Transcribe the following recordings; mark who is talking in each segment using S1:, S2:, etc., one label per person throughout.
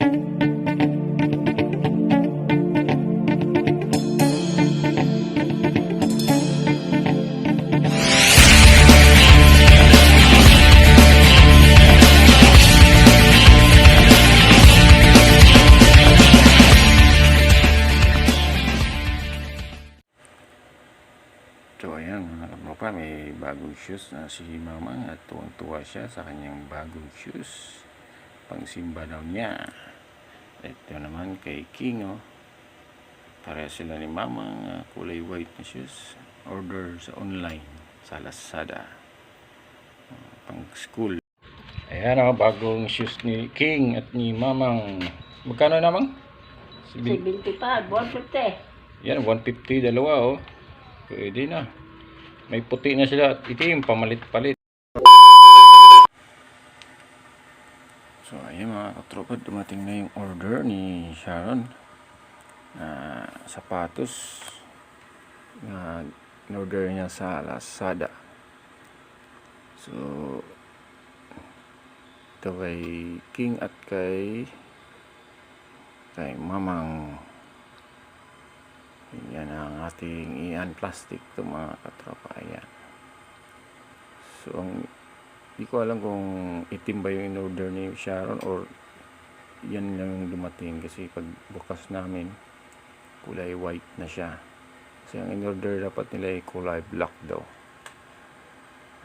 S1: So ayan mga katropa, may bagong shoes na si Mamang at tuwang-tuwa siya sa kanyang bagong shoes. Pangsimba daw niya. Ito naman kay King, oh. Pareha sila ni Mamang, kulay white na shoes. Order sa online sa Lazada. Pang school. Ayan, oh, bagong shoes ni King at ni Mamang. Magkano naman?
S2: 75, 150.
S1: Yan, 150 dalawa, oh. Pwede na. May puti na sila at itim, pamalit-palit. So, ayun mga katropa, dumating na yung order ni Sharon na sapatos na in-order niya sa Lazada. So, ito kay King at kay Mamang. Yan ang ating ian plastic to mga katropa. Ayan. So hindi ko alam kung itim ba yung in-order ni Sharon or yan lang yung dumating, kasi pag bukas namin kulay white na siya, kasi ang in-order dapat nila ay kulay black daw.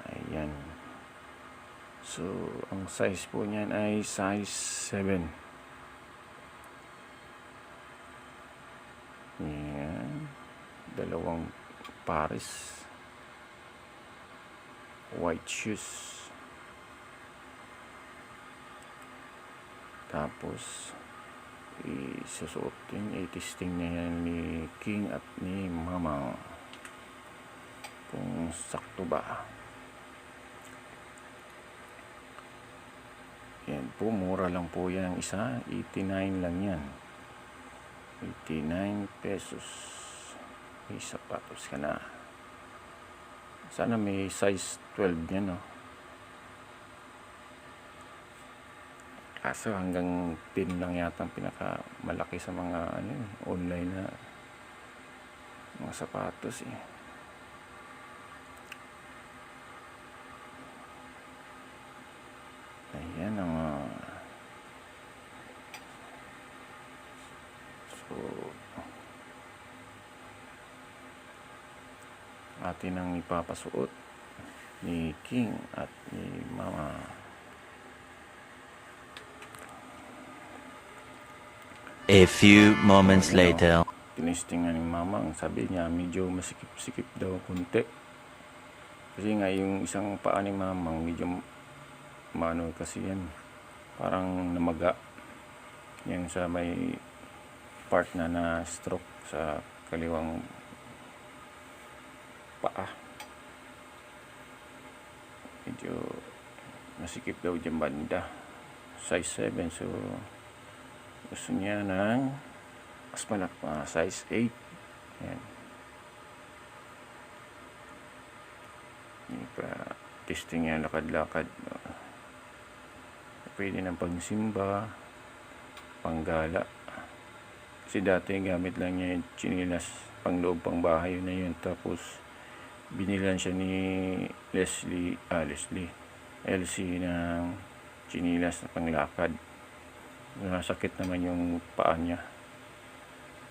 S1: Ayan. So ang size po niyan ay size 7. Yan, dalawang pares white shoes, tapos isusuotin, i-testing na yan ni King at ni Mama kung sakto ba. Yan po, mura lang po yan, isa 89 lang yan, 89 pesos. May sapatos ka na. Sana may size 12 yan, no? Kaso hanggang 10 lang yata ang pinaka malaki sa mga online na mga sapatos, eh. Ayan ang atin ang ipapasuot ni King at ni Mama.
S3: A few moments later.
S1: Tinesting nga ni Mama, ang sabi niya medyo masikip-sikip daw kunti, kasi nga yung isang paa ni Mamang medyo maano kasi yan, parang namaga yan sa may part na stroke sa kaliwang paa, medyo nasikip daw dyan banda, size 7. So gusto niya ng mas malaki, size 8. Yan, pa testing yan, lakad-lakad, pwede ng pangsimba, panggala, kasi dati gamit lang niya yung chinilas pang loob, pang bahay, yun na yun. Tapos binilan siya ni Elsie ng chinilas na panglakad. Nasakit naman yung paa niya,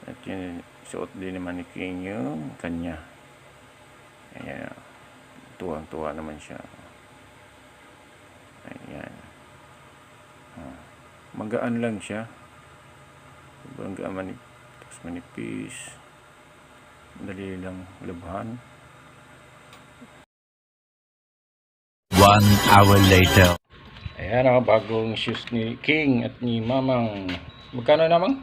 S1: at yun, suot din naman ni King yung kanya. Ayan, tuwang-tuwa naman siya. Ayan, magaan lang siya, sobrang gaan, tapos manipis, dali lang labhan.
S3: 1 hour later.
S1: Ayan, bagong shoes ni King at ni Mamang. Magkano naman?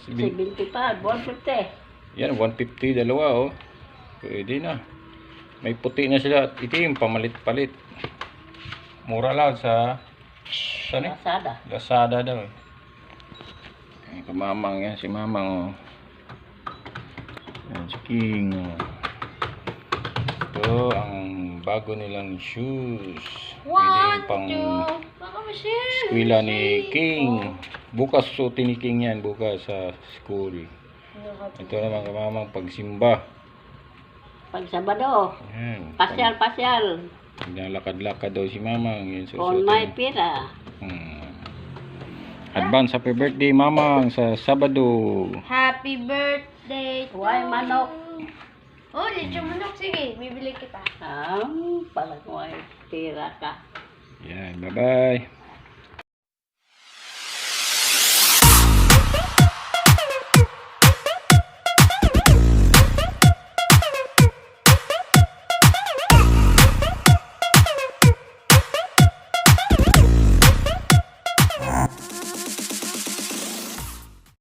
S2: 75, 150.
S1: Yan, 150 dalawa, oh. Pwede na. May puti na sila at itim, pamalit-palit. Mura lang sa
S2: Lazada.
S1: Lazada daw, eh. Ayan, kay Mamang yan, si Mamang, oh. Ayan, si King, oh. Ito ang bago nilang shoes. Pwede pang
S4: Baka ma-share.
S1: eskwela ni King. Bukas suotin ni King yan, bukas sa school. Ito naman kamamang pagsimba.
S2: Pag Sabado,
S1: Yan.
S2: pasyal.
S1: Naglalakad-lakad daw si Mamang. Yan,
S2: Kung may pira.
S1: Advance happy birthday Mamang sa Sabado.
S4: Happy birthday to
S2: Huwag manok.
S4: Oh, lechon manok. Sige, bibili kita.
S2: Pag may pira ka.
S1: Yan, bye-bye.